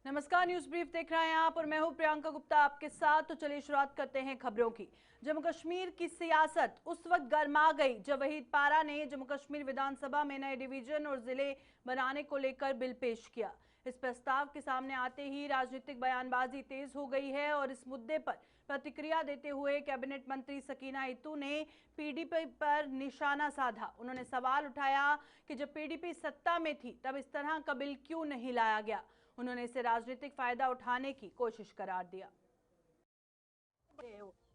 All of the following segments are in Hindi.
नमस्कार, न्यूज ब्रीफ देख रहे हैं आप और मैं हूं प्रियंका गुप्ता आपके साथ। तो चलिए शुरुआत करते हैं खबरों की। जम्मू कश्मीर की सियासत उस वक्त गर्मा गई जब वहीद पारा ने जम्मू कश्मीर विधानसभा में नए डिवीजन और जिले बनाने को लेकर बिल पेश किया। इस प्रस्ताव के सामने आते ही राजनीतिक बयानबाजी तेज हो गई है और इस मुद्दे पर प्रतिक्रिया देते हुए कैबिनेट मंत्री सकीना इत्तू ने पीडीपी पर निशाना साधा। उन्होंने सवाल उठाया कि जब पीडीपी सत्ता में थी तब इस तरह का बिल क्यों नहीं लाया गया। उन्होंने इसे राजनीतिक फायदा उठाने की कोशिश करार दिया।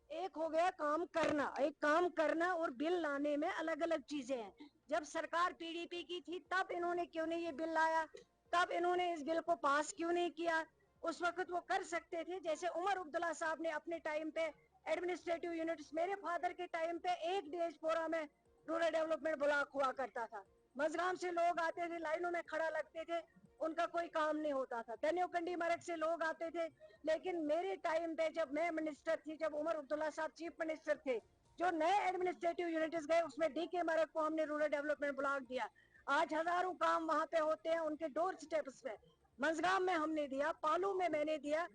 एक हो गया काम करना, एक काम करना और बिल लाने में अलग अलग चीजें हैं। जब सरकार पीडीपी की थी तब इन्होंने क्यों नहीं ये बिल लाया, तब इन्होंने इस बिल को पास क्यों नहीं किया। उस वक्त वो कर सकते थे। जैसे उमर अब्दुल्ला साहब ने अपने टाइम पे एडमिनिस्ट्रेटिव यूनिट्स, मेरे फादर के टाइम पे एक डेजपोरा में रूरल डेवलपमेंट ब्लॉक हुआ करता था। मजगाम से लोग आते थे, लाइनों में खड़ा लगते थे, उनका कोई काम नहीं होता था। तन्योकंडी मरक से लोग आते थे। लेकिन मेरे टाइम पे जब मैं मिनिस्टर थी, जब उमर अब्दुल्ला साहब चीफ मिनिस्टर थे, जो नए एडमिनिस्ट्रेटिव यूनिट्स गए उसमें डीके मरक को हमने रूरल डेवलपमेंट ब्लॉक दिया। आज हजारों काम वहां पे होते हैं उनके डोर स्टेप्स पे। मंजगाम में हमने दिया, पालू में मैंने दिया।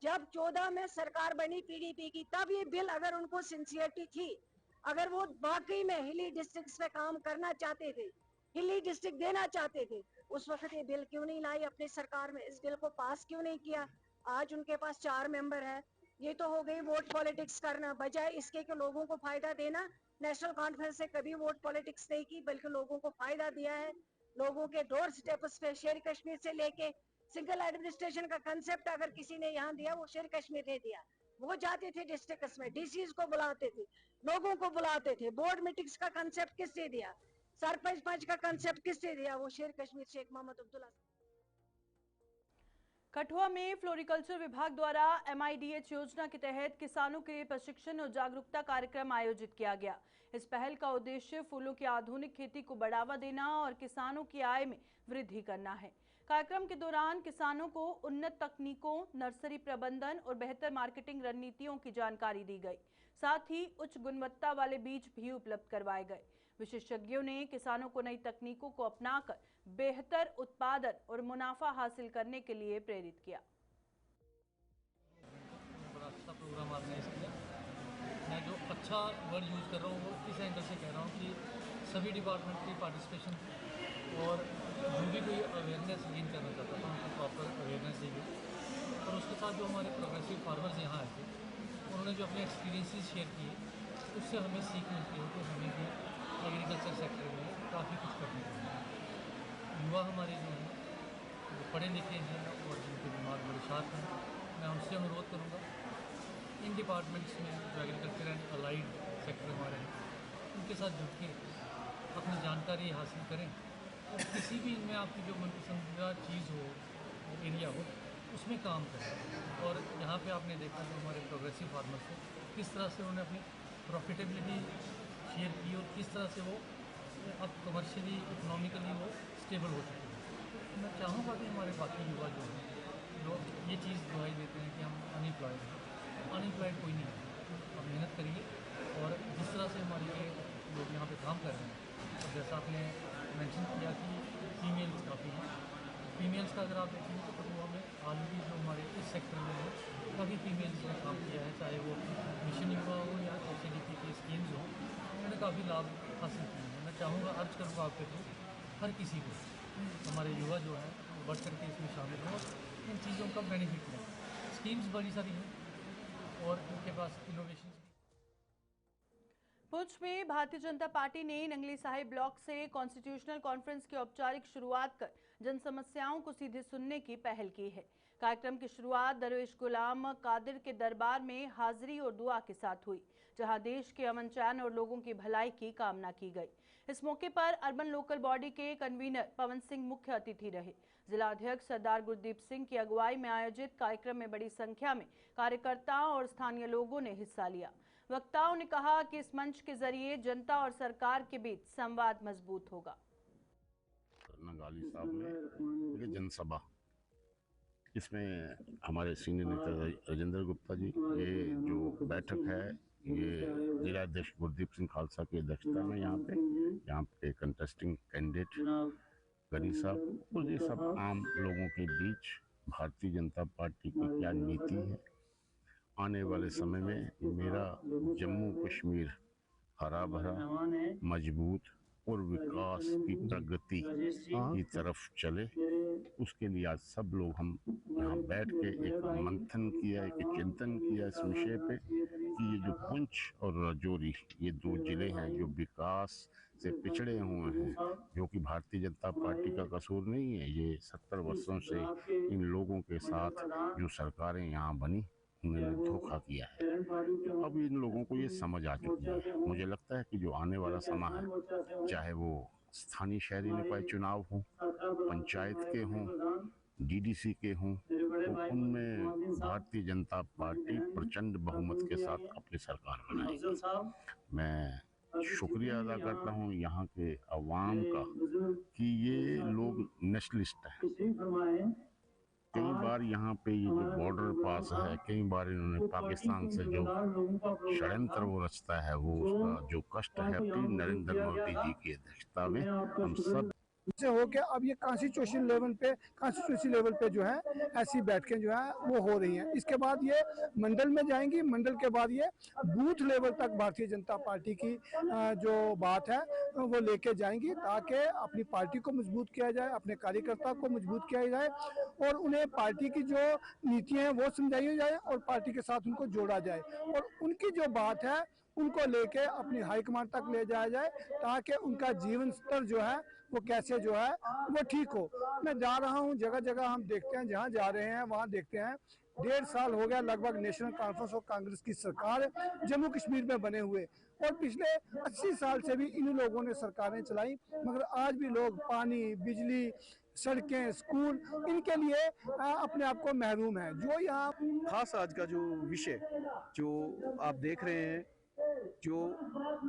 जब 14 में सरकार बनी पीडीपी की, तब ये बिल, अगर उनको सिंसियरिटी थी, अगर वो वाकई में हिली डिस्ट्रिक्ट पे काम करना चाहते थे, हिली डिस्ट्रिक्ट देना चाहते थे, उस वक्त ये बिल क्यों नहीं लाई अपनी सरकार में, इस बिल को पास क्यों नहीं किया। आज उनके पास 4 मेंबर है। ये तो हो गई वोट पॉलिटिक्स करना, बजाय इसके कि लोगों को फायदा देना। नेशनल कॉन्फ्रेंस से कभी वोट पॉलिटिक्स नहीं की, बल्कि लोगों को फायदा दिया है। लोगों के डोर स्टेप्स पे शेर कश्मीर से लेके सिंगल एडमिनिस्ट्रेशन का कंसेप्ट अगर किसी ने यहाँ दिया, वो शेर कश्मीर ने दिया। वो जाते थे डिस्ट्रिक्ट में, डीसीज को बुलाते थे, लोगों को बुलाते थे। बोर्ड मीटिंग्स का कंसेप्ट किसने दिया, सरपंच पंच का कंसेप्ट किसने दिया, वो शेर कश्मीर शेख मोहम्मद अब्दुल्ला। कठुआ में फ्लोरिकल्चर विभाग द्वारा एमआईडीएच योजना के तहत किसानों के लिए प्रशिक्षण और जागरूकता कार्यक्रम आयोजित किया गया। इस पहल का उद्देश्य फूलों की आधुनिक खेती को बढ़ावा देना और किसानों की आय में वृद्धि करना है। कार्यक्रम के दौरान किसानों को उन्नत तकनीकों, नर्सरी प्रबंधन और बेहतर मार्केटिंग रणनीतियों की जानकारी दी गई। साथ ही उच्च गुणवत्ता वाले बीज भी उपलब्ध करवाए गए। विशेषज्ञों ने किसानों को नई तकनीकों को अपनाकर बेहतर उत्पादन और मुनाफा हासिल करने के लिए प्रेरित किया। बड़ा अच्छा प्रोग्राम आपने इसलिए, मैं जो अच्छा वर्ड यूज़ कर रहा हूँ वो इस एंगल से कह रहा हूँ कि सभी डिपार्टमेंट की पार्टिसिपेशन थी और जो भी कोई अवेयरनेस गेन करना चाहता था उनको प्रॉपर अवेयरनेस दी गई। और उसके साथ जो हमारे प्रोग्रेसिव फार्मर्स यहाँ आए थे, उन्होंने जो अपने एक्सपीरियंसेस शेयर किए, उससे हमें सीख मिलती है कि हमें भी एग्रीकल्चर सेक्टर में काफ़ी कुछ करने को मिला। युवा हमारे जो हैं वो पढ़े लिखे हैं और जिनके दिमाग बड़े शार्प हैं, मैं उनसे अनुरोध करूँगा इन डिपार्टमेंट्स में जो एग्रीकल्चर एंड अलाइड सेक्टर हमारे हैं उनके साथ जुड़ के अपनी जानकारी हासिल करें और किसी भी इनमें आपकी जो मनपसंदीदा चीज़ हो, एरिया हो, उसमें काम करें। और यहाँ पे आपने देखा जो हमारे प्रोग्रेसिव फार्मर्स हैं, किस तरह से उन्होंने अपनी प्रॉफिटेबिलिटी शेयर की और किस तरह से वो अब कमर्शियली, इकोनॉमिकली वो स्टेबल हो चुके हैं। तो मैं चाहूँगा कि हमारे बाकी युवा जो हैं, जो ये चीज़ दुहाई देते हैं कि हम अनएम्प्लॉयड हैं, अनएम्प्लॉयड कोई नहीं है। आप मेहनत करिए और जिस तरह से हमारे ये लोग यहाँ पे काम कर रहे हैं, और जैसा आपने मेंशन किया कि फीमेल्स काफ़ी हैं, फीमेल्स का अगर आप देखेंगे तो कठुआ में ऑलरेडी जो हमारे इस सेक्टर में है काफ़ी फीमेल्स ने काम किया है, चाहे वो मिशन युवा हो या एसएडीपी की स्कीम्स हो, उन्होंने काफ़ी लाभ हासिल किए हैं। मैं चाहूँगा, अर्ज करूँगा आपके थ्रू हर किसी को, हमारे युवा जो है वो बढ़ कर के इसमें शामिल हों और इन चीज़ों का बेनिफिट लें। स्कीम्स बड़ी सारी हैं और उनके पास इनोवेशन भी। पुंछ में भारतीय जनता पार्टी ने नंगली साहिब ब्लॉक से कॉन्स्टिट्यूशनल कॉन्फ्रेंस की औपचारिक शुरुआत कर जन समस्याओं को सीधे सुनने की पहल की है। कार्यक्रम की शुरुआत दरवेश गुलाम कादिर के दरबार में हाजिरी और दुआ के साथ हुई, जहां देश के अमन चैन और लोगों की भलाई की कामना की गई। इस मौके पर अर्बन लोकल बॉडी के कन्वीनर पवन सिंह मुख्य अतिथि रहे। जिला अध्यक्ष सरदार गुरदीप सिंह की अगुवाई में आयोजित कार्यक्रम में बड़ी संख्या में कार्यकर्ताओं और स्थानीय लोगों ने हिस्सा लिया। वक्ताओं ने कहा कि इस मंच के जरिए जनता और सरकार के बीच संवाद मजबूत होगा। नंगाली साहब में ये जनसभा, इसमें हमारे सीनियर नेता राजेंद्र गुप्ता जी, ये जो बैठक है ये जिला अध्यक्ष गुरदीप सिंह खालसा की अध्यक्षता में यहाँ पे कंटेस्टिंग कैंडिडेट गनी साहब और ये सब आम लोगों के बीच भारतीय जनता पार्टी की क्या नीति है। आने वाले समय में मेरा जम्मू कश्मीर हरा भरा, मजबूत और विकास की प्रगति की तरफ चले, उसके लिए आज सब लोग हम यहाँ बैठ के एक मंथन किया, एक चिंतन किया इस विषय पे कि ये जो पुंछ और राजौरी, ये दो जिले हैं जो विकास से पिछड़े हुए हैं, जो कि भारतीय जनता पार्टी का कसूर नहीं है। ये 70 वर्षों से इन लोगों के साथ जो सरकारें यहाँ बनी, उन्होंने धोखा किया है। अब इन लोगों को ये समझ आ चुकी है। मुझे लगता है कि जो आने वाला समय है, चाहे वो स्थानीय शहरी निकाय चुनाव हो, पंचायत के हों, डीडीसी के हों, तो उनमें भारतीय जनता पार्टी प्रचंड बहुमत के साथ अपनी सरकार बनाएगी। मैं शुक्रिया अदा करता हूँ यहाँ के अवाम का कि ये लोग नेशनलिस्ट हैं। कई बार यहाँ पे ये जो बॉर्डर पास है, कई बार इन्होंने पाकिस्तान से जो षड्यंत्र वो रचता है, वो उसका जो कष्ट है, नरेंद्र मोदी जी की अध्यक्षता में हम सब से हो के अब ये कॉन्स्टिट्यूशन लेवल पे जो है ऐसी बैठकें जो है वो हो रही हैं। इसके बाद ये मंडल में जाएंगी, मंडल के बाद ये बूथ लेवल तक भारतीय जनता पार्टी की जो बात है वो लेके जाएंगी, ताकि अपनी पार्टी को मजबूत किया जाए, अपने कार्यकर्ता को मजबूत किया जाए और उन्हें पार्टी की जो नीतियाँ हैं वो समझाई जाए और पार्टी के साथ उनको जोड़ा जाए और उनकी जो बात है उनको लेके अपनी हाईकमान तक ले जाया जाए, ताकि उनका जीवन स्तर जो है वो कैसे जो है वो ठीक हो। मैं जा रहा हूँ जगह जगह, हम देखते हैं जहाँ जा रहे हैं वहाँ देखते हैं 1.5 साल हो गया लगभग नेशनल कॉन्फ्रेंस और कांग्रेस की सरकार जम्मू कश्मीर में बने हुए, और पिछले 80 साल से भी इन लोगों ने सरकारें चलाई, मगर आज भी लोग पानी, बिजली, सड़कें, स्कूल, इनके लिए अपने आप को महरूम है। जो यहाँ खास आज का जो विषय जो आप देख रहे हैं, जो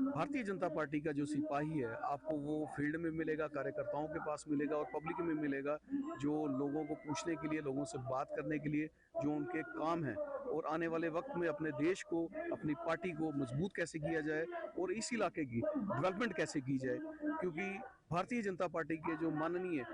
भारतीय जनता पार्टी का जो सिपाही है आपको वो फील्ड में मिलेगा, कार्यकर्ताओं के पास मिलेगा और पब्लिक में मिलेगा, जो लोगों को पूछने के लिए, लोगों से बात करने के लिए जो उनके काम है और आने वाले वक्त में अपने देश को, अपनी पार्टी को मजबूत कैसे किया जाए और इस इलाके की डेवलपमेंट कैसे की जाए। क्योंकि भारतीय जनता पार्टी के जो माननीय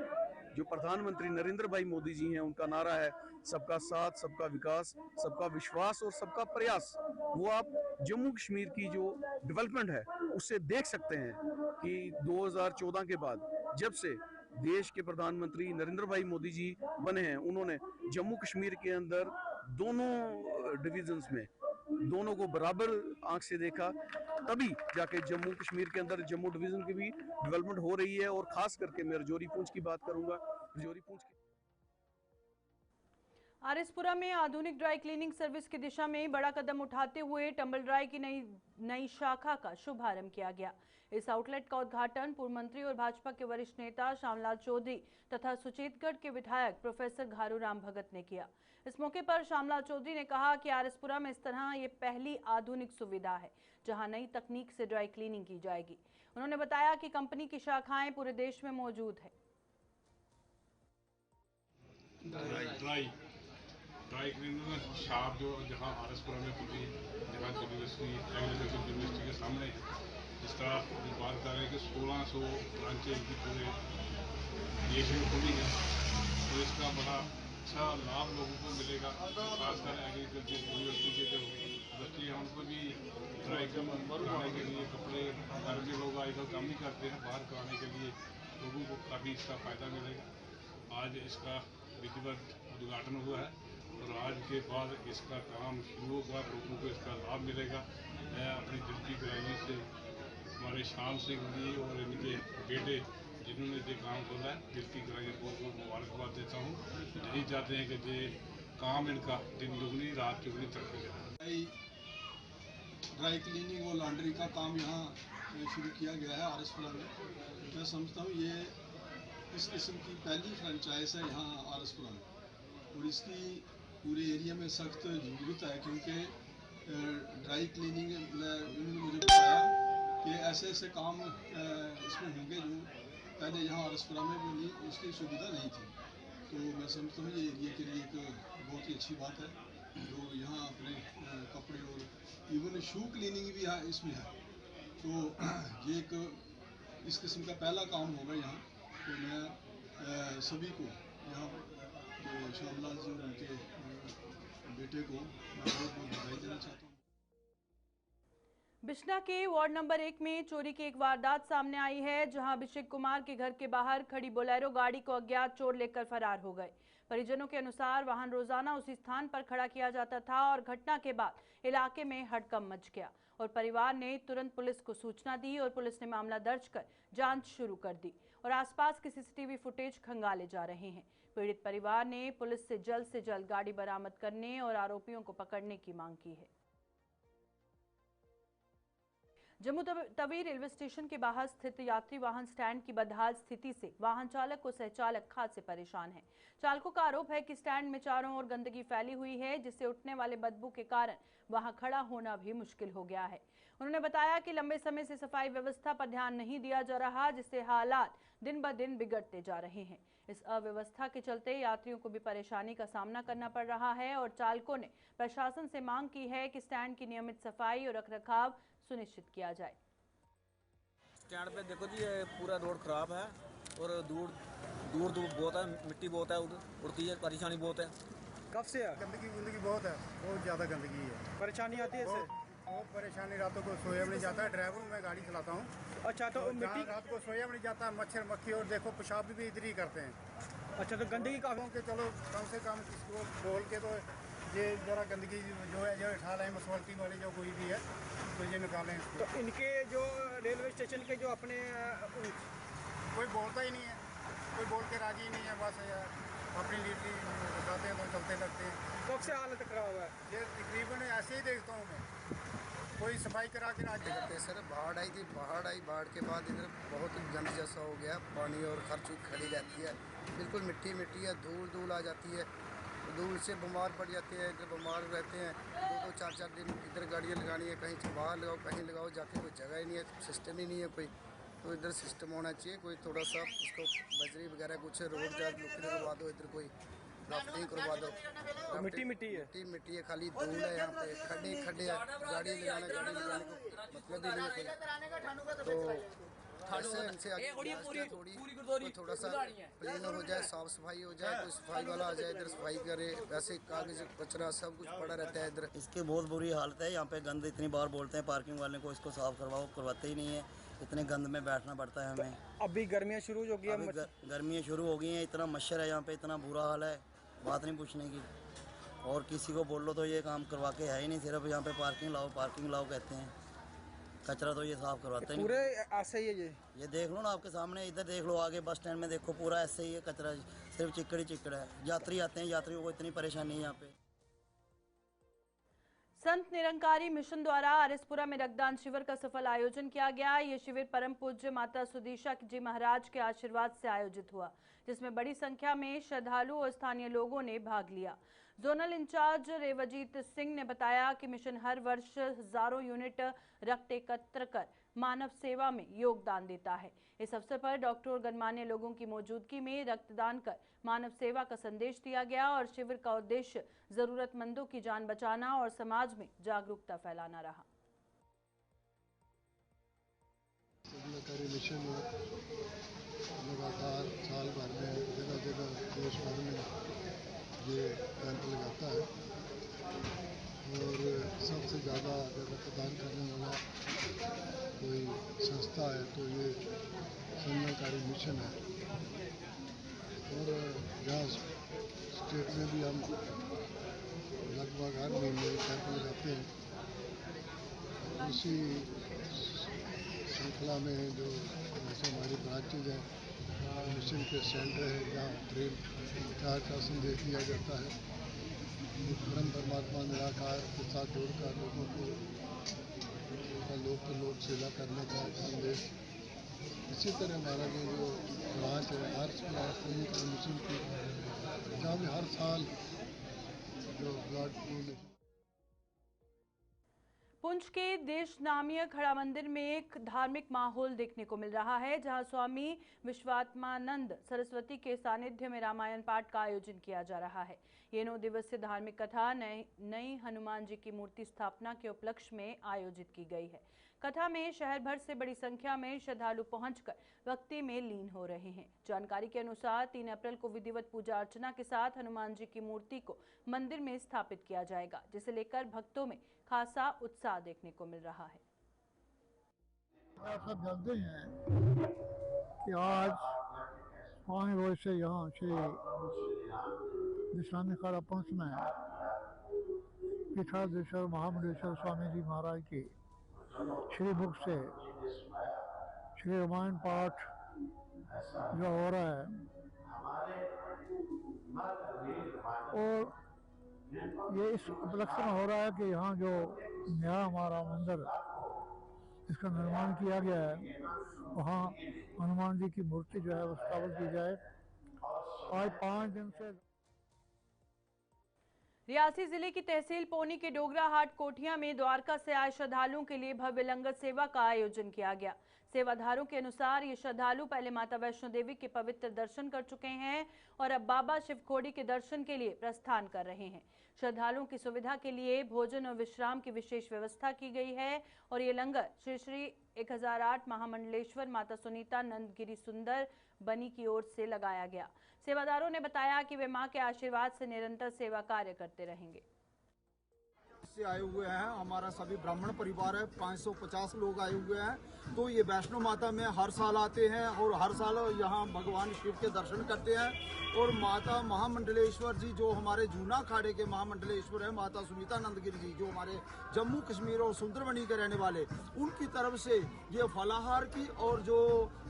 जो प्रधानमंत्री नरेंद्र भाई मोदी जी हैं, उनका नारा है सबका साथ, सबका विकास, सबका विश्वास और सबका प्रयास। वो आप जम्मू कश्मीर की जो डेवलपमेंट है उससे देख सकते हैं कि 2014 के बाद जब से देश के प्रधानमंत्री नरेंद्र भाई मोदी जी बने हैं, उन्होंने जम्मू कश्मीर के अंदर दोनों डिविजन्स में दोनों को बराबर आंख से देखा, तभी जाके जम्मू कश्मीर के अंदर जम्मू डिवीजन की भी डेवलपमेंट हो रही है। और खास करके मैं राजौरी पुंछ की बात करूंगा। राजौरी पुंछ की आरएसपुरा में आधुनिक ड्राई क्लीनिंग सर्विस की दिशा में बड़ा कदम उठाते हुए टंबल ड्राई की नई शाखा का शुभारंभ किया गया। इस आउटलेट का उद्घाटन पूर्व मंत्री और भाजपा के वरिष्ठ नेता श्यामलाल चौधरी तथा सुचेतगढ़ के विधायक प्रोफेसर घारूराम भगत ने किया। इस मौके पर श्यामलाल चौधरी ने कहा कि आरएसपुरा में इस तरह ये पहली आधुनिक सुविधा है जहां नई तकनीक से ड्राई क्लीनिंग की जाएगी। उन्होंने बताया कि कंपनी की शाखाएं पूरे देश में मौजूद है। ड्राई क्लीनिंग शॉप जो जहाँ आरएसपुरा में खुली, जहाँ यूनिवर्सिटी एग्रीकल्चर यूनिवर्सिटी के सामने इस तरह बात कर रहे हैं कि 1600 ब्रांचें की पूरे देश में खुली है, तो इसका बड़ा अच्छा लाभ लोगों को मिलेगा। खासकर एग्रीकल्चर यूनिवर्सिटी के जो बच्चे हैं उनको भी ड्राई कराने के लिए कपड़े, घर के लोग आजकल काम नहीं करते हैं, बाहर कराने के लिए लोगों को काफ़ी इसका फ़ायदा मिलेगा। आज इसका विधिवत उद्घाटन हुआ है और आज के बाद इसका काम शुरू होगा, लोगों को इसका लाभ मिलेगा। मैं अपनी दिल की गहराई से हमारे श्याम सिंह जी और इनके बेटे जिन्होंने ये काम खोला है, दिल की गहराई से बहुत बहुत मुबारकबाद देता हूँ। यही चाहते हैं कि ये काम इनका दिन दुगनी रात चुगनी तरक्की करे। ड्राई क्लीनिंग और लॉन्ड्री का काम यहाँ शुरू किया गया है आरएसपुरा में। मैं समझता हूँ ये इस किस्म की पहली फ्रेंचाइज है यहाँ आरएसपुरा में और इसकी पूरे एरिया में सख्त ज़रूरत है, क्योंकि ड्राई क्लीनिंग इन्होंने मुझे बताया कि ऐसे ऐसे काम इसमें होंगे जो पहले यहाँ आरएसपुरा में भी उसकी सुविधा नहीं थी। तो मैं समझता हूँ ये एरिया के लिए एक बहुत ही अच्छी बात है। लोग यहाँ अपने कपड़े और इवन शू क्लीनिंग भी यहाँ इसमें है, तो ये एक इस किस्म का पहला काम होगा यहाँ। तो मैं सभी को यहाँ तो श्यामलाल जी और उनके बेटे को मैं बहुत बहुत बधाई देना चाहता हूँ। बिश्ना के वार्ड नंबर 1 में चोरी की एक वारदात सामने आई है, जहां अभिषेक कुमार के घर के बाहर खड़ी बोलेरो गाड़ी को अज्ञात चोर लेकर फरार हो गए। परिजनों के अनुसार वाहन रोजाना उसी स्थान पर खड़ा किया जाता था और घटना के बाद इलाके में हड़कंप मच गया और परिवार ने तुरंत पुलिस को सूचना दी और पुलिस ने मामला दर्ज कर जांच शुरू कर दी और आसपास के सीसीटीवी फुटेज खंगाले जा रहे हैं। पीड़ित परिवार ने पुलिस से जल्द गाड़ी बरामद करने और आरोपियों को पकड़ने की मांग की है। जम्मू तवी रेलवे स्टेशन के बाहर स्थित यात्री वाहन स्टैंड की बदहाल स्थिति से वाहन चालक व सहचालक खासे परेशान हैं। चालकों का आरोप है कि स्टैंड में चारों ओर गंदगी फैली हुई है, जिससे उठने वाले बदबू के कारण वहां खड़ा होना भी मुश्किल हो गया है। उन्होंने बताया कि लंबे समय से सफाई व्यवस्था पर ध्यान नहीं दिया जा रहा, जिससे हालात दिन ब दिन बिगड़ते जा रहे हैं। इस अव्यवस्था के चलते यात्रियों को भी परेशानी का सामना करना पड़ रहा है और चालकों ने प्रशासन से मांग की है कि स्टैंड की नियमित सफाई और रखरखाव सुनिश्चित किया जाए। स्टैंड पे देखो जी, ये पूरा रोड खराब है और दूर बहुत है, मिट्टी बहुत है, उड़ती है, परेशानी बहुत है। कब से है? गंदगी बहुत है, बहुत ज़्यादा गंदगी है। परेशानी आती है इससे? बहुत परेशानी, रातों को सोया भी नहीं जाता है। ड्राइवर हूँ, मैं गाड़ी चलाता हूँ। अच्छा, तो मिट्टी रात को सोया भी नहीं जाता, मच्छर मक्खी और देखो पेशाब भी इधर ही करते हैं। अच्छा, तो गंदगी काफ़ी के चलो कम से कम किसको बोल के तो ये जरा गंदगी जो है जो उठा लें, म्यूनसिपैलिटी वाले जो कोई भी है तो ये निकालें। तो इनके जो रेलवे स्टेशन के जो अपने कोई बोलता ही नहीं है, कोई बोल के राजी नहीं है, बस अपनी ड्यूटी बताते हैं तो चलते लगते हैं। कब से हालत खराब है? ये तकरीबन ऐसे ही देखता हूँ मैं, कोई सफाई करा के राजी करते। सर बाढ़ आई थी, बाढ़ के बाद इधर बहुत गंद जैसा हो गया, पानी और खर्च खड़ी रहती है, बिल्कुल मिट्टी है, धूल आ जाती है, धूल से बीमार पड़ जाते हैं, इधर बीमार रहते हैं। 2-4 दिन इधर गाड़ियाँ लगानी है, कहीं बाहर लगाओ, कहीं लगाओ, जाके कोई जगह ही नहीं है, सिस्टम ही नहीं है कोई। तो इधर सिस्टम होना चाहिए, कोई थोड़ा सा इसको बजरी वगैरह कुछ रोड करवा दो, इधर कोई राफ्टिंग करवा दो। मिट्टी है, खाली धूल है, यहाँ पे खड्डे है, गाड़ी लगाने को मतलब ही नहीं है। तो इनसे थोड़ा सा क्लीन हो जाए, साफ सफाई हो जाए, कोई सफाई वाला आ जाए, इधर सफाई करे। वैसे कागज कचरा सब कुछ पड़ा रहता है इधर। इसकी बहुत बुरी हालत है, यहाँ पे गंद इतनी बार बोलते हैं पार्किंग वाले को इसको साफ करवाते ही नहीं है, इतने गंद में बैठना पड़ता है हमें। अभी गर्मियाँ शुरू हो गई है, गर्मियाँ शुरू हो गई हैं, इतना मच्छर है यहाँ पे, इतना बुरा हाल है, बात नहीं पूछने की। और किसी को बोल लो तो ये काम करवा के है ही नहीं, सिर्फ यहाँ पे पार्किंग लाओ कहते हैं, कचरा तो ये साफ करवाते नहीं। पूरे ऐसे ही है ये देख लो ना आपके सामने, इधर देख लो, आगे बस स्टैंड में देखो, पूरा ऐसे ही है, कचरा सिर्फ चिकड़ है। यात्री आते हैं, यात्रियों को इतनी परेशानी है यहाँ पे। संत निरंकारी मिशन द्वारा आरएसपुरा में रक्तदान शिविर का सफल आयोजन किया गया। ये शिविर परम पूज्य माता सुदीक्षा जी महाराज के आशीर्वाद से आयोजित हुआ, जिसमें बड़ी संख्या में श्रद्धालु और स्थानीय लोगों ने भाग लिया। जोनल इंचार्ज रेवजीत सिंह ने बताया कि मिशन हर वर्ष हजारों यूनिट रक्त एकत्र कर मानव सेवा में योगदान देता है। इस अवसर पर डॉक्टर और गणमान्य लोगों की मौजूदगी में रक्तदान कर मानव सेवा का संदेश दिया गया और शिविर का उद्देश्य जरूरतमंदों की जान बचाना और समाज में जागरूकता फैलाना रहा। मिशन लगातार साल भर में जगह देश भर में ये कैंप लगाता है और सबसे ज़्यादा अगर रक्तदान करने वाला कोई संस्था है तो ये संतनिरंकारी मिशन है। और यहाँ स्टेट में भी हम लगभग हर महीने कैंप लगाते हैं। उसी श्रृंखला में जो जैसे हमारी ब्रांचेज हैं, मिशन के सेंटर है जहाँ प्रेम प्यार का संदेश दिया जाता है, परम परमात्मा निराकार के साथ जोड़कर लोगों को लोक सेवा करने का संदेश। इसी तरह हमारा जो ब्रांच है आरएसपुरा मिशन की, जहाँ भी हर साल जो ब्लड डोनेशन। पुंछ के देश नामीय खड़ा मंदिर में एक धार्मिक माहौल देखने को मिल रहा है, जहां स्वामी विश्वात्मानंद सरस्वती के सानिध्य में रामायण पाठ का आयोजन किया जा रहा है। ये 9 दिवसीय धार्मिक कथा नई हनुमान जी की मूर्ति स्थापना के उपलक्ष्य में आयोजित की गई है। कथा में शहर भर से बड़ी संख्या में श्रद्धालु पहुंचकर भक्ति में लीन हो रहे हैं। जानकारी के अनुसार 3 अप्रैल को विधिवत पूजा अर्चना के साथ हनुमान जी की मूर्ति को मंदिर में स्थापित किया जाएगा, जिसे लेकर भक्तों में खासा उत्साह देखने को मिल रहा है। आप सब जानते हैं कि आज 5 रोज से यहाँ श्री विश्रामिकारा पंथ में पीठाधीश्वर महामंडलेश्वर स्वामी जी महाराज की श्री मुख से श्री रामायण पाठ जो हो रहा है, और ये इस उपलक्ष्य में हो रहा है कि यहाँ जो नया हमारा मंदिर इसका निर्माण किया गया है, वहाँ हनुमान जी की मूर्ति जो है वो स्थापित की जाए। आज 5 दिन से रियासी जिले की तहसील पौनी के डोगरा हाट कोठिया में द्वारका से आए श्रद्धालुओं के लिए भव्य लंगर सेवा का आयोजन किया गया। सेवाधारों के अनुसार ये श्रद्धालु पहले माता वैष्णो देवी के पवित्र दर्शन कर चुके हैं और अब बाबा शिवखोड़ी के दर्शन के लिए प्रस्थान कर रहे हैं। श्रद्धालुओं की सुविधा के लिए भोजन और विश्राम की विशेष व्यवस्था की गई है और ये लंगर श्री श्री 1008 महामंडलेश्वर माता सुनीता नंदगिरी सुंदर बनी की ओर से लगाया गया। सेवादारों ने बताया कि वे मां के आशीर्वाद से निरंतर सेवा कार्य करते रहेंगे। से आए हुए हैं, हमारा सभी ब्राह्मण परिवार है, 550 लोग आए हुए हैं। तो ये वैष्णो माता में हर साल आते हैं और हर साल यहाँ भगवान शिव के दर्शन करते हैं। और माता महामंडलेश्वर जी जो हमारे जूना खाड़े के महामंडलेश्वर है, माता सुनीता नंदगिरी जी जो हमारे जम्मू कश्मीर और सुंदरबनी के रहने वाले, उनकी तरफ से ये फलाहार की और जो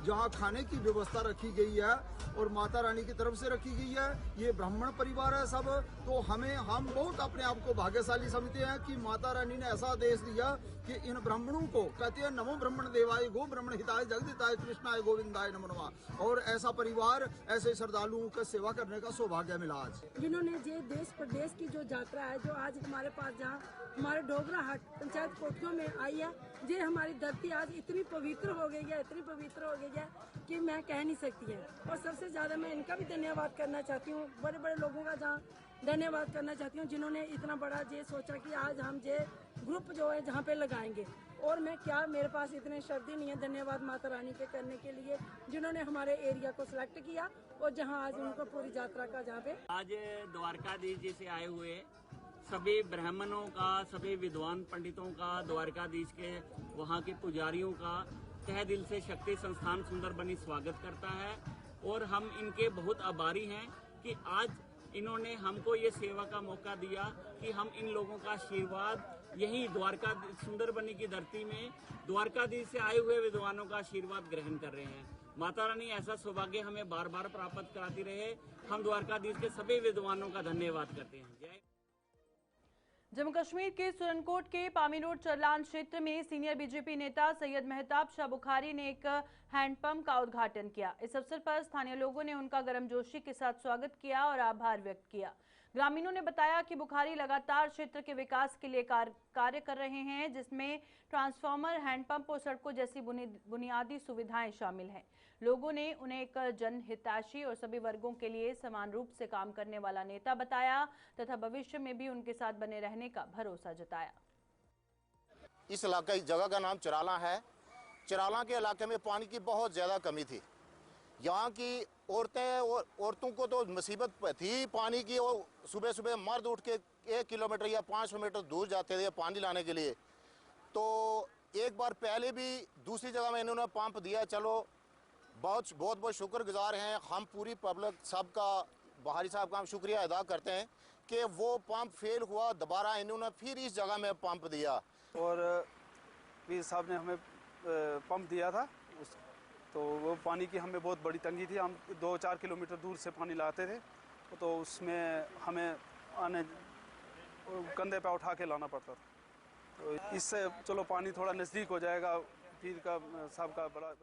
जहाँ खाने की व्यवस्था रखी गई है और माता रानी की तरफ से रखी गई है। ये ब्राह्मण परिवार है सब, तो हम बहुत अपने आप को भाग्यशाली समझते हैं कि माता रानी ने ऐसा आदेश दिया कि इन ब्राह्मणों को कहते हैं नमो ब्राह्मण देवाय गो ब्राह्मण हिताय जगदिताय कृष्णाय गोविंदाय नमो नमः। और ऐसा परिवार ऐसे श्रद्धालुओं का सेवा करने का सौभाग्य मिला आज। जिन्होंने ये देश प्रदेश की जो यात्रा है जो आज हमारे पास जहाँ हमारे डोगरा हाट पंचायत कोठियों में आई है, ये हमारी धरती आज इतनी पवित्र हो गई है, इतनी पवित्र हो गई है कि मैं कह नहीं सकती है। और सबसे ज्यादा मैं इनका भी धन्यवाद करना चाहती हूँ, बड़े बड़े लोगों का जहाँ धन्यवाद करना चाहती हूँ जिन्होंने इतना बड़ा ये सोचा कि आज हम ये ग्रुप जो है जहाँ पे लगाएंगे। और मैं क्या, मेरे पास इतने शब्द ही नहीं है धन्यवाद माता रानी के करने के लिए जिन्होंने हमारे एरिया को सिलेक्ट किया और जहाँ आज उनको पूरी यात्रा का जहाँ पे आज द्वारकाधीश जी से आए हुए सभी ब्राह्मणों का, सभी विद्वान पंडितों का, द्वारकाधीश के वहाँ के पुजारियों का तहे दिल से शक्ति संस्थान सुंदरबनी स्वागत करता है। और हम इनके बहुत आभारी हैं कि आज इन्होंने हमको ये सेवा का मौका दिया कि हम इन लोगों का आशीर्वाद यही द्वारका सुंदरबनी की धरती में द्वारकाधीश से आए हुए विद्वानों का आशीर्वाद ग्रहण कर रहे हैं। माता रानी ऐसा सौभाग्य हमें बार बार प्राप्त कराती रहे। हम द्वारकाधीश के सभी विद्वानों का धन्यवाद करते हैं। जय। जम्मू कश्मीर के सुरनकोट के पामी रोड चरलान क्षेत्र में सीनियर बीजेपी नेता सैयद मेहताब शाह बुखारी ने एक हैंडपंप का उद्घाटन किया। इस अवसर पर स्थानीय लोगों ने उनका गर्मजोशी के साथ स्वागत किया और आभार व्यक्त किया। ग्रामीणों ने बताया कि बुखारी लगातार क्षेत्र के विकास के लिए कार्य कर रहे हैं, जिसमें ट्रांसफार्मर, हैंडपंप और सड़कों जैसी बुनियादी सुविधाएं शामिल हैं। लोगों ने उन्हें एक जनहितैषी और सभी वर्गों के लिए समान रूप से काम करने वाला नेता बताया तथा भविष्य में भी उनके साथ बने रहने का भरोसा जताया। इस इलाके की जगह का नाम चराला है। चराला के इलाके में पानी की बहुत ज़्यादा कमी थी। यहाँ की औरतों को तो मुसीबत थी पानी की। और सुबह सुबह मर्द उठ के 1 किलोमीटर या 500 मीटर दूर जाते थे पानी लाने के लिए। तो एक बार पहले भी दूसरी जगह में इन्होंने पंप दिया। चलो बहुत शुक्रगुजार हैं हम पूरी पब्लिक सबका, बहारी साहब का हम शुक्रिया अदा करते हैं कि वो पंप फेल हुआ, दोबारा इन्होंने फिर इस जगह में पंप दिया। और पीर साहब ने हमें पंप दिया था तो वो पानी की हमें बहुत बड़ी तंगी थी। हम 2-4 किलोमीटर दूर से पानी लाते थे, तो उसमें हमें कंधे पे उठा के लाना पड़ता था। तो इससे चलो पानी थोड़ा नज़दीक हो जाएगा। पीर का साहब का बड़ा।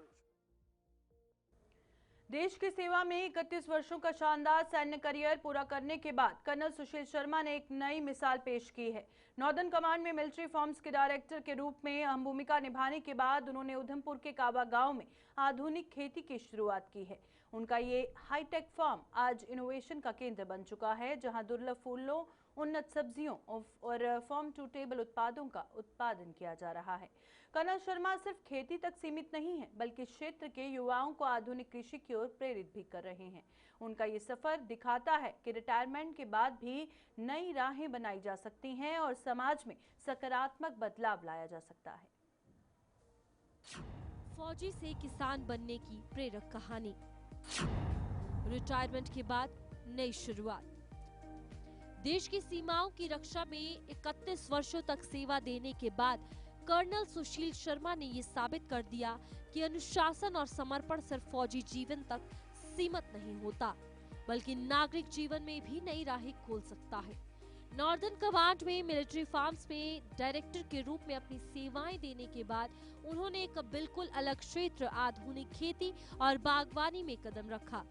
देश की सेवा में 31 वर्षों का शानदार सैन्य करियर पूरा करने के बाद कर्नल सुशील शर्मा ने एक नई मिसाल पेश की है। नॉर्दर्न कमांड में मिलिट्री फॉर्म्स के डायरेक्टर के रूप में अहम भूमिका निभाने के बाद उन्होंने उधमपुर के काबा गांव में आधुनिक खेती की शुरुआत की है। उनका ये हाईटेक फार्म आज इनोवेशन का केंद्र बन चुका है, जहां दुर्लभ फूलों, उन्नत सब्जियों और फार्म टू टेबल उत्पादों का उत्पादन किया जा रहा है। कर्नल शर्मा सिर्फ खेती तक सीमित नहीं है, बल्कि क्षेत्र के युवाओं को आधुनिक कृषि की ओर प्रेरित भी कर रहे हैं। उनका ये सफर दिखाता है कि रिटायरमेंट के बाद भी नई राहें बनाई जा सकती हैं और समाज में सकारात्मक बदलाव लाया जा सकता है। फौजी से किसान बनने की प्रेरक कहानी, रिटायरमेंट के बाद नई शुरुआत। देश की सीमाओं की रक्षा में 31 वर्षों तक सेवा देने के बाद कर्नल सुशील शर्मा ने ये साबित कर दिया कि अनुशासन और समर्पण सिर्फ फौजी जीवन तक सीमित नहीं होता, बल्कि नागरिक जीवन में भी नई राहें खोल सकता है। नॉर्दर्न कमांड में मिलिट्री फार्म्स में डायरेक्टर के रूप में अपनी सेवाएं देने के बाद उन्होंने एक बिल्कुल अलग क्षेत्र आधुनिक खेती और बागवानी में कदम रखा।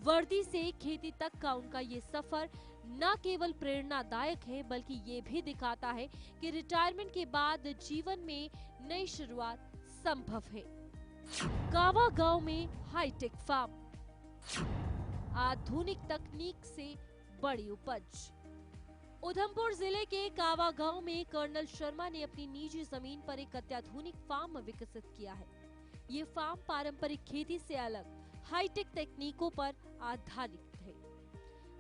वर्दी से खेती तक का उनका ये सफर न केवल प्रेरणादायक है, बल्कि ये भी दिखाता है कि रिटायरमेंट के बाद जीवन में नई शुरुआत संभव है। कावा गांव में हाईटेक फार्म, आधुनिक तकनीक से बड़ी उपज। उधमपुर जिले के कावा गांव में कर्नल शर्मा ने अपनी निजी जमीन पर एक अत्याधुनिक फार्म विकसित किया है। ये फार्म पारंपरिक खेती से अलग हाईटेक तकनीकों पर आधारित है,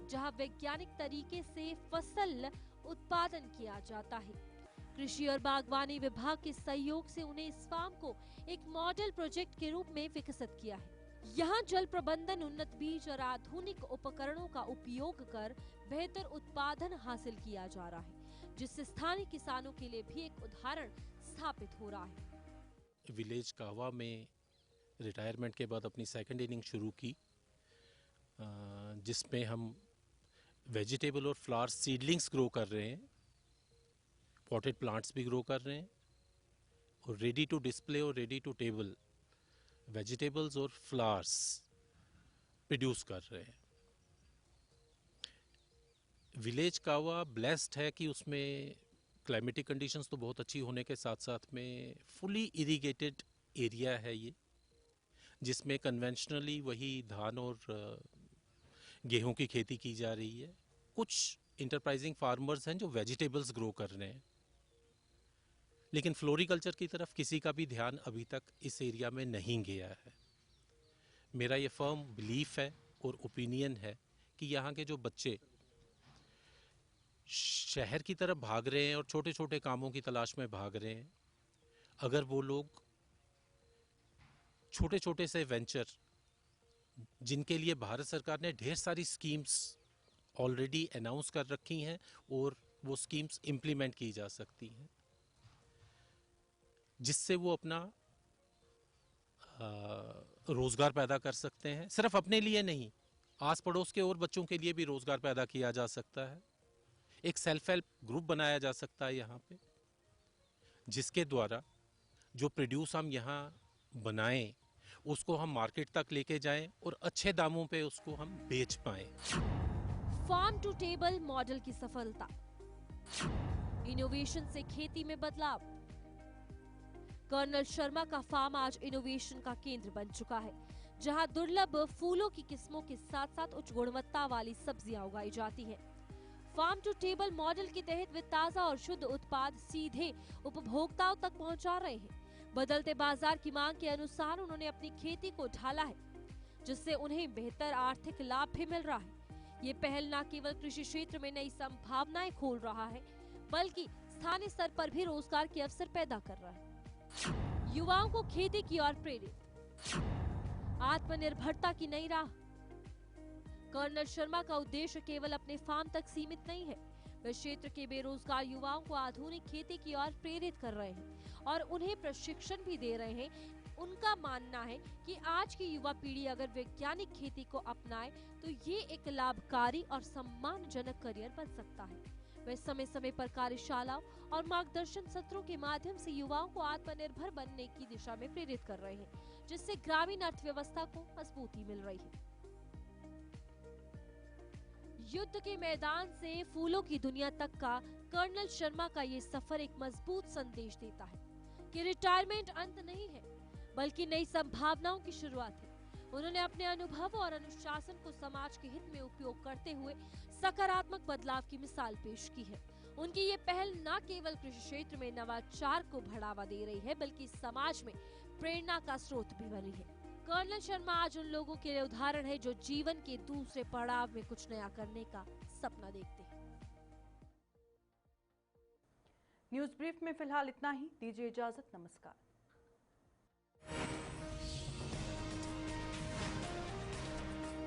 जहां वैज्ञानिक तरीके से फसल उत्पादन किया जाता है। कृषि और बागवानी विभाग के सहयोग से उन्हें इस फार्म को एक मॉडल प्रोजेक्ट के रूप में विकसित किया है। यहाँ जल प्रबंधन, उन्नत बीज और आधुनिक उपकरणों का उपयोग कर बेहतर उत्पादन हासिल किया जा रहा है, जिससे स्थानीय किसानों के लिए भी एक उदाहरण स्थापित हो रहा है। विलेज कावा में रिटायरमेंट के बाद अपनी सेकंड इनिंग शुरू की, जिसमें हम वेजिटेबल और फ्लावर सीडलिंग्स ग्रो कर रहे हैं, पॉटेड प्लांट्स भी ग्रो कर रहे हैं और रेडी टू डिस्प्ले और रेडी टू टेबल वेजिटेबल्स और फ्लावर्स प्रोड्यूस कर रहे हैं। विलेज कावा ब्लेस्ड है कि उसमें क्लाइमेटिक कंडीशंस तो बहुत अच्छी होने के साथ साथ में फुली इरिगेटेड एरिया है ये, जिसमें कन्वेंशनली वही धान और गेहूं की खेती की जा रही है। कुछ इंटरप्राइजिंग फार्मर्स हैं जो वेजिटेबल्स ग्रो कर रहे हैं, लेकिन फ्लोरिकल्चर की तरफ किसी का भी ध्यान अभी तक इस एरिया में नहीं गया है। मेरा ये फर्म बिलीफ है और ओपिनियन है कि यहाँ के जो बच्चे शहर की तरफ भाग रहे हैं और छोटे छोटे कामों की तलाश में भाग रहे हैं, अगर वो लोग छोटे छोटे से वेंचर, जिनके लिए भारत सरकार ने ढेर सारी स्कीम्स ऑलरेडी अनाउंस कर रखी हैं और वो स्कीम्स इम्प्लीमेंट की जा सकती हैं, जिससे वो अपना रोजगार पैदा कर सकते हैं। सिर्फ अपने लिए नहीं, आस पड़ोस के और बच्चों के लिए भी रोजगार पैदा किया जा सकता है। एक सेल्फ हेल्प ग्रुप बनाया जा सकता है यहाँ पे, जिसके द्वारा जो प्रोड्यूस हम यहाँ बनाएं उसको हम मार्केट तक लेके जाएं और अच्छे दामों पे उसको हम बेच पाएं। फार्म टू टेबल मॉडल की सफलता, इनोवेशन से खेती में बदलाव। कर्नल शर्मा का फार्म आज इनोवेशन का केंद्र बन चुका है, जहां दुर्लभ फूलों की किस्मों के साथ साथ उच्च गुणवत्ता वाली सब्जियां उगाई जाती हैं। फार्म टू टेबल मॉडल के तहत वे ताजा और शुद्ध उत्पाद सीधे उपभोक्ताओं तक पहुंचा रहे हैं। बदलते बाजार की मांग के अनुसार उन्होंने अपनी खेती को ढाला है, जिससे उन्हें बेहतर आर्थिक लाभ भी मिल रहा है। ये पहल न केवल कृषि क्षेत्र में नई संभावनाएं खोल रहा है, बल्कि स्थानीय स्तर पर भी रोजगार के अवसर पैदा कर रहा है। युवाओं को खेती की ओर प्रेरित, आत्मनिर्भरता की नई राह। कर्नल शर्मा का उद्देश्य केवल अपने फार्म तक सीमित नहीं है, वे क्षेत्र के बेरोजगार युवाओं को आधुनिक खेती की ओर प्रेरित कर रहे हैं और उन्हें प्रशिक्षण भी दे रहे हैं। उनका मानना है कि आज की युवा पीढ़ी अगर वैज्ञानिक खेती को अपनाए तो ये एक लाभकारी और सम्मानजनक करियर बन सकता है। वे समय समय पर कार्यशालाओं और मार्गदर्शन सत्रों के माध्यम से युवाओं को आत्मनिर्भर बनने की दिशा में प्रेरित कर रहे हैं, जिससे ग्रामीण अर्थव्यवस्था को मजबूती मिल रही है। युद्ध के मैदान से फूलों की दुनिया तक का कर्नल शर्मा का ये सफर एक मजबूत संदेश देता है कि रिटायरमेंट अंत नहीं है, बल्कि नई संभावनाओं की शुरुआत है। उन्होंने अपने अनुभव और अनुशासन को समाज के हित में उपयोग करते हुए सकारात्मक बदलाव की मिसाल पेश की है। उनकी ये पहल न केवल कृषि क्षेत्र में नवाचार को बढ़ावा दे रही है, बल्कि समाज में प्रेरणा का स्रोत भी बनी है। कर्नल शर्मा आज उन लोगों के लिए उदाहरण है जो जीवन के दूसरे पड़ाव में कुछ नया करने का सपना देखते हैं। न्यूज ब्रीफ में फिलहाल इतना ही। दीजिए इजाजत। नमस्कार।